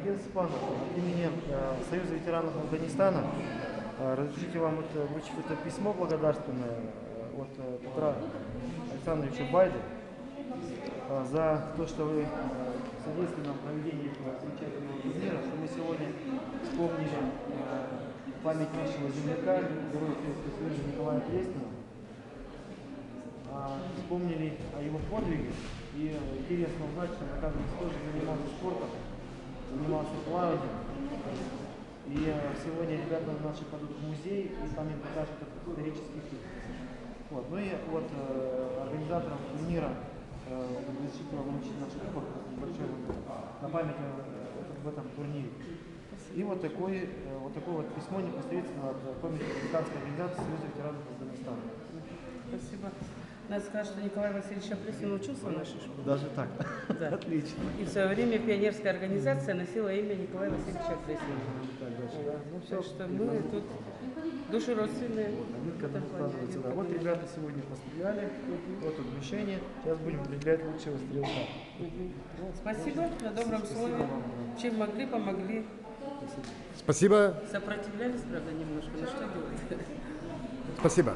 Михаил Степанов, от имени Союза ветеранов Афганистана разрешите вам вручить это письмо благодарственное от Петра Александровича Байды за то, что вы содействовали нам проведению этого замечательного турнира, что мы сегодня вспомнили память нашего земляка, героя Советского Союза Николая Плеснева, вспомнили о его подвиге. И интересно узнать, что он, оказывается, тоже занимался спортом, занимался плаванием. И сегодня ребята наши пойдут в музей, и там им покажут этот исторический фильм. Вот. Ну и вот организаторам турнира разрешите вам вручить наш кубок большой на память в этом турнире. И вот такое вот письмо непосредственно от Комитета организации Союза ветеранов Афганистана. Спасибо. Надо сказать, что Николай Васильевич Плеснев учился в нашей школе. Даже так? Да. Отлично. И в свое время пионерская организация носила имя Николая Васильевича Плеснева. Ну, все, что мы тут души родственные. Да. Вот ребята сегодня постреляли, вот обмещение. Сейчас будем определять лучшего стрелка. Спасибо на добром слове. Чем могли, помогли. Спасибо. Сопротивлялись, правда, немножко, но что делать? Спасибо.